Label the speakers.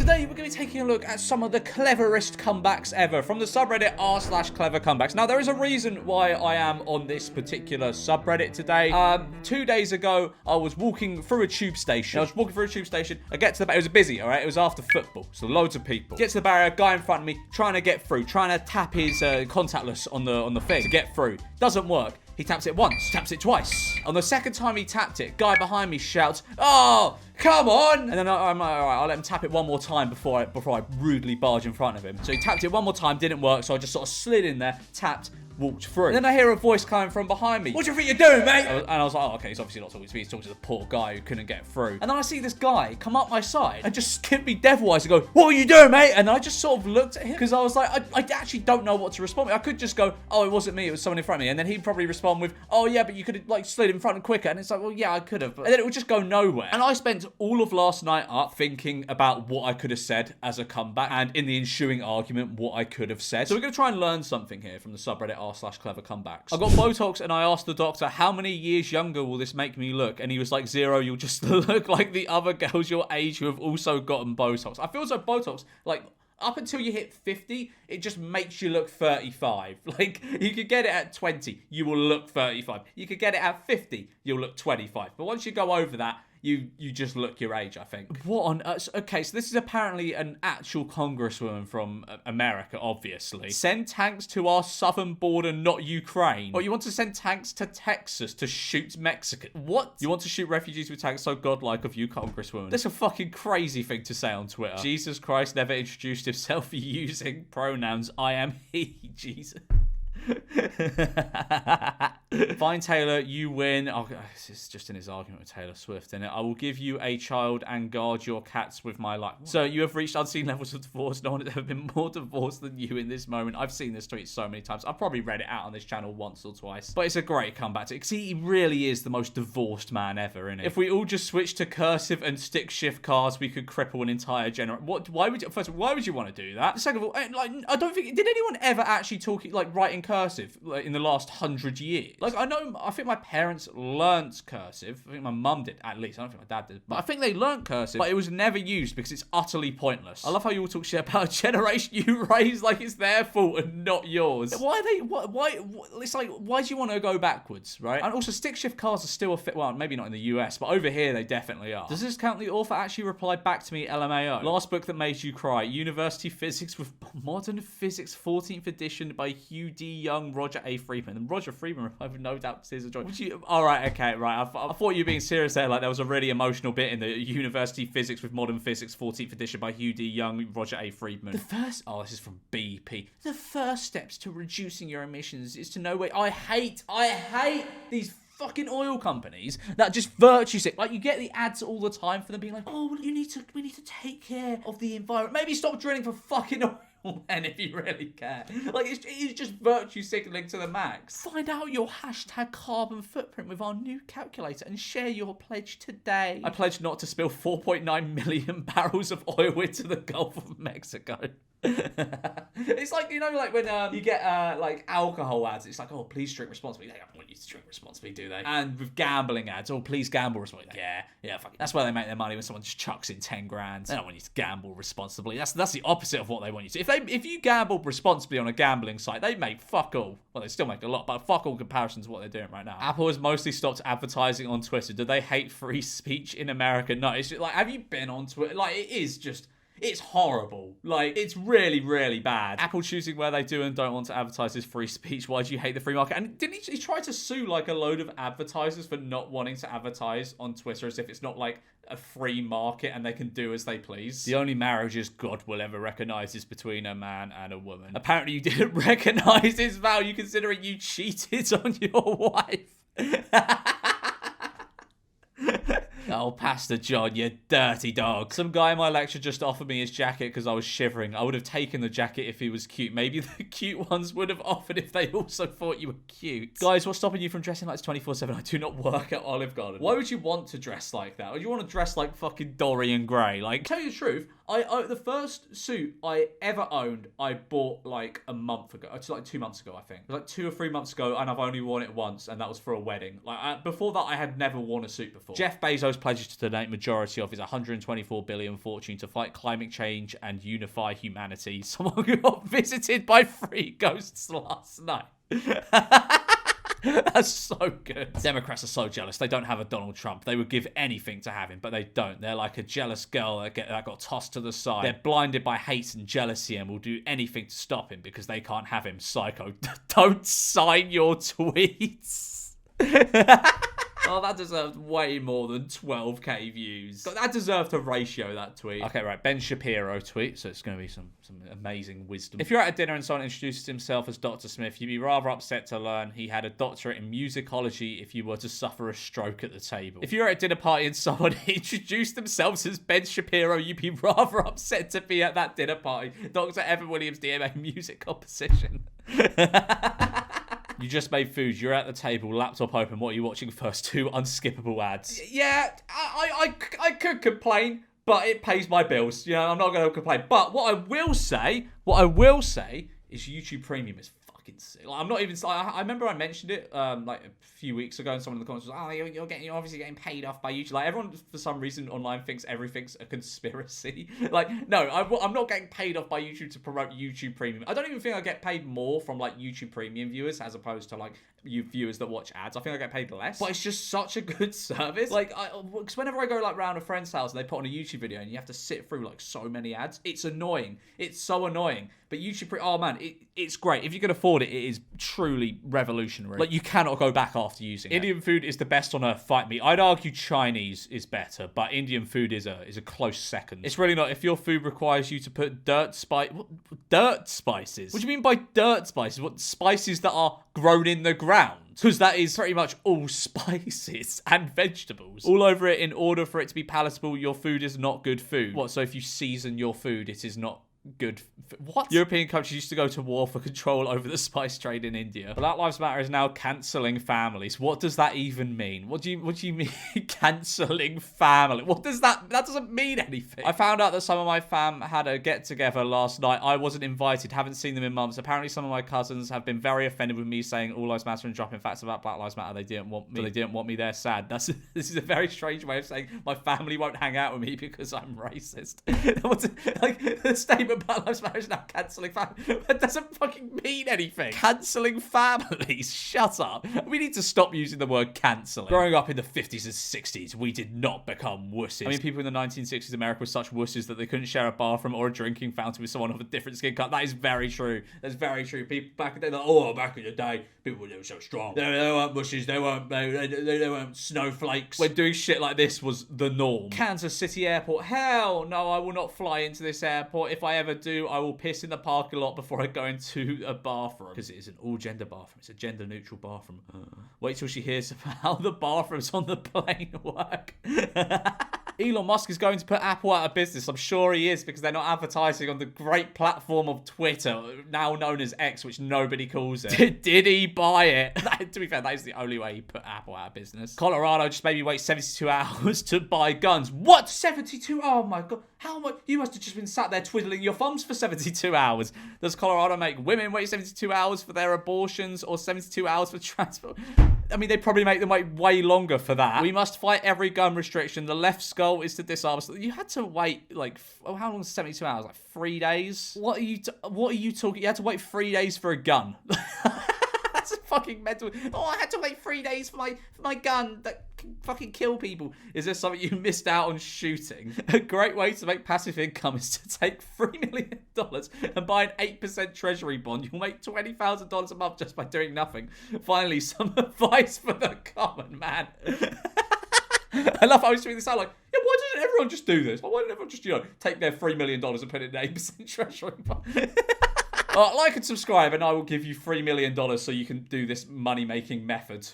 Speaker 1: Today we're going to be taking a look at some of the cleverest comebacks ever from the subreddit r/clevercomebacks. Now there is a reason why I am on this particular subreddit today. 2 days ago I was walking through a tube station. I get to the barrier. It was busy, all right? It was after football, so loads of people. Get to the barrier, guy in front of me trying to get through, trying to tap his contactless on the thing to get through. Doesn't work. He taps it once, taps it twice. On the second time he tapped it, guy behind me shouts, "Oh, come on!" And then I'm like, all right, I'll let him tap it one more time before I rudely barge in front of him. So he tapped it one more time, didn't work, so I just sort of slid in there, tapped, walked through. And then I hear a voice coming from behind me. "What do you think you're doing, mate?" And I was like, oh, okay, he's obviously not talking to me. He's talking to the poor guy who couldn't get through. And then I see this guy come up my side and just give me devil eyes and go, "What are you doing, mate?" And I just sort of looked at him because I was like, I actually don't know what to respond with. I could just go, "Oh, it wasn't me, it was someone in front of me." And then he'd probably respond with, "Oh, yeah, but you could have like slid in front and quicker." And it's like, well, yeah, I could have. And then it would just go nowhere. And I spent all of last night up thinking about what I could have said as a comeback and in the ensuing argument, what I could have said. So we're going to try and learn something here from the subreddit r/clevercomebacks. I got Botox and I asked the doctor, "How many years younger will this make me look?" And he was like, "0, you'll just look like the other girls your age who have also gotten Botox." I feel as though Botox, like, up until you hit 50, it just makes you look 35. Like, you could get it at 20, you will look 35. You could get it at 50, you'll look 25. But once you go over that, you just look your age, I think. What on earth? Okay, so this is apparently an actual congresswoman from America, obviously. "Send tanks to our southern border, not Ukraine." Or you want to send tanks to Texas to shoot Mexicans? What? You want to shoot refugees with tanks? So godlike of you, congresswoman. That's a fucking crazy thing to say on Twitter. Jesus Christ never introduced himself using pronouns I am he. Jesus. "Fine, Taylor, you win." Oh, this is just in his argument with Taylor Swift, isn't it? "I will give you a child and guard your cats with my life." So you have reached unseen levels of divorce. No one has ever been more divorced than you in this moment. I've seen this tweet so many times. I've probably read it out on this channel once or twice. But it's a great comeback to it, because he really is the most divorced man ever, isn't it? "If we all just switch to cursive and stick shift cars, we could cripple an entire generation." What? Why would you? First of all, why would you want to do that? Second of all, like, I don't think, did anyone ever actually talk like write in cursive like in the last 100 years? Like, I think my parents learnt cursive. I think my mum did, at least. I don't think my dad did. But I think they learnt cursive, but it was never used because it's utterly pointless. I love how you all talk shit about a generation you raised like it's their fault and not yours. Why it's like, why do you want to go backwards, right? And also, stick shift cars are still well, maybe not in the US, but over here they definitely are. Does this count? The author actually replied back to me, LMAO. "Last book that made you cry, University Physics with Modern Physics 14th edition by Hugh D. Young, Roger A. Friedman." And Roger Friedman replied with, "No doubt, tears of joy." All right, okay, right. I thought you were being serious there. Like, there was a really emotional bit in the University Physics with Modern Physics 14th edition by Hugh D. Young, Roger A. Friedman. This is from BP. "The first steps to reducing your emissions is to know where..." I hate these fucking oil companies that just virtue sick. Like, you get the ads all the time for them being like, "Oh, well, we need to take care of the environment. Maybe stop drilling for fucking oil." And if you really care, like, it is just virtue signaling to the max. "Find out your hashtag carbon footprint with our new calculator and share your pledge today." "I pledge not to spill 4.9 million barrels of oil into the Gulf of Mexico." It's like, you know, like when you get like alcohol ads, it's like, "Oh, please drink responsibly." They don't want you to drink responsibly, do they? And with gambling ads, "Oh, please gamble responsibly." Yeah, fuck it. That's where they make their money, when someone just chucks in 10 grand. They don't want you to gamble responsibly. That's the opposite of what they want you to. If you gambled responsibly on a gambling site, they make fuck all. Well, they still make a lot, but fuck all comparisons to what they're doing right now. Apple has mostly stopped advertising on Twitter. Do they hate free speech in America? No, it's just like, have you been on Twitter? Like, it is just... It's horrible. Like, it's really, really bad. Apple choosing where they do and don't want to advertise is free speech. Why do you hate the free market? And didn't he try to sue, like, a load of advertisers for not wanting to advertise on Twitter, as if it's not, like, a free market and they can do as they please? "The only marriages God will ever recognise is between a man and a woman." Apparently you didn't recognise his value considering you cheated on your wife. "Oh, Pastor John, you dirty dog." "Some guy in my lecture just offered me his jacket because I was shivering. I would have taken the jacket if he was cute. Maybe the cute ones would have offered if they also thought you were cute." "Guys, what's stopping you from dressing like this 24/7? I do not work at Olive Garden." Why would you want to dress like that? Or do you want to dress like fucking Dorian Gray? Like, tell you the truth, The first suit I ever owned, I bought like a month ago. It's like 2 months ago, I think. It was like 2 or 3 months ago, and I've only worn it once, and that was for a wedding. Like before that, I had never worn a suit before. Jeff Bezos pledges to donate majority of his 124 billion fortune to fight climate change and unify humanity. Someone got visited by 3 ghosts last night. That's so good. Democrats are so jealous. They don't have a Donald Trump. They would give anything to have him, but they don't. They're like a jealous girl that got tossed to the side. They're blinded by hate and jealousy and will do anything to stop him because they can't have him. Psycho. Don't sign your tweets. Oh, that deserved way more than 12k views. That deserved a ratio, that tweet. Okay, right. Ben Shapiro tweet. So it's going to be some amazing wisdom. If you're at a dinner and someone introduces himself as Dr. Smith, you'd be rather upset to learn he had a doctorate in musicology if you were to suffer a stroke at the table. If you're at a dinner party and someone introduced themselves as Ben Shapiro, you'd be rather upset to be at that dinner party. Dr. Evan Williams, DMA music composition. You just made food, you're at the table, laptop open, what are you watching first? 2 unskippable ads. Yeah, I could complain, but it pays my bills. You know, I'm not going to complain. But what I will say is YouTube Premium is fucking sick. Like, I'm not even, I remember I mentioned it like a few weeks ago, and someone in the comments was, oh, you're obviously getting paid off by YouTube. Like, everyone for some reason online thinks everything's a conspiracy. Like, no, I'm not getting paid off by YouTube to promote YouTube Premium. I don't even think I get paid more from like YouTube Premium viewers as opposed to like you viewers that watch ads. I think I get paid less, but it's just such a good service. Like, because whenever I go like round a friend's house and they put on a YouTube video and you have to sit through like so many ads, it's annoying. It's so annoying. But YouTube, oh man, it's great. If you can afford it, it is truly revolutionary. Like, you cannot go back after using it. Indian food is the best on earth, fight me. I'd argue Chinese is better, but Indian food is a close second. It's really not. If your food requires you to put dirt spices? What do you mean by dirt spices? What, spices that are grown in the ground? Because that is pretty much all spices and vegetables all over it in order for it to be palatable. Your food is not good food. What, so if you season your food, it is not good. What? European countries used to go to war for control over the spice trade in India. Black Lives Matter is now cancelling families. What does that even mean? What do you mean cancelling family? What does that doesn't mean anything. I found out that some of my fam had a get together last night. I wasn't invited, haven't seen them in months. Apparently some of my cousins have been very offended with me saying all lives matter and dropping facts about Black Lives Matter. They didn't want me. They're sad. This is a very strange way of saying my family won't hang out with me because I'm racist. Like, the statement Black Lives Matter is now cancelling families. That doesn't fucking mean anything. Cancelling families? Shut up. We need to stop using the word cancelling. Growing up in the 50s and 60s, we did not become wusses. I mean, people in the 1960s, America was such wusses that they couldn't share a bathroom or a drinking fountain with someone of a different skin color. That is very true. That's very true. People back in the day, like, back in the day, people were so strong. They weren't wusses. They weren't snowflakes. When doing shit like this was the norm. Kansas City Airport. Hell no, I will not fly into this airport. If I ever do, I will piss in the parking lot before I go into a bathroom. Because it is an all-gender bathroom. It's a gender-neutral bathroom. Wait till she hears about how the bathrooms on the plane work. Elon Musk is going to put Apple out of business. I'm sure he is, because they're not advertising on the great platform of Twitter, now known as X, which nobody calls it. Did he buy it? To be fair, that is the only way he put Apple out of business. Colorado just made me wait 72 hours to buy guns. What? 72? Oh my God. How much? You must have just been sat there twiddling your thumbs for 72 hours. Does Colorado make women wait 72 hours for their abortions or 72 hours for transport? I mean, they probably make them wait way longer for that. We must fight every gun restriction. The left's goal is to disarm us. You had to wait, like, how long is 72 hours? Like 3 days? What are you talking? You had to wait 3 days for a gun. That's a fucking mental. Oh, I had to wait 3 days for my gun that can fucking kill people. Is there something you missed out on shooting? A great way to make passive income is to take $3 million and buy an 8% treasury bond. You'll make $20,000 a month just by doing nothing. Finally, some advice for the common man. I love how I was doing this out like, yeah, why doesn't everyone just do this? Why don't everyone just, take their $3 million and put it in an 8% treasury bond? Like and subscribe, and I will give you $3 million so you can do this money-making method.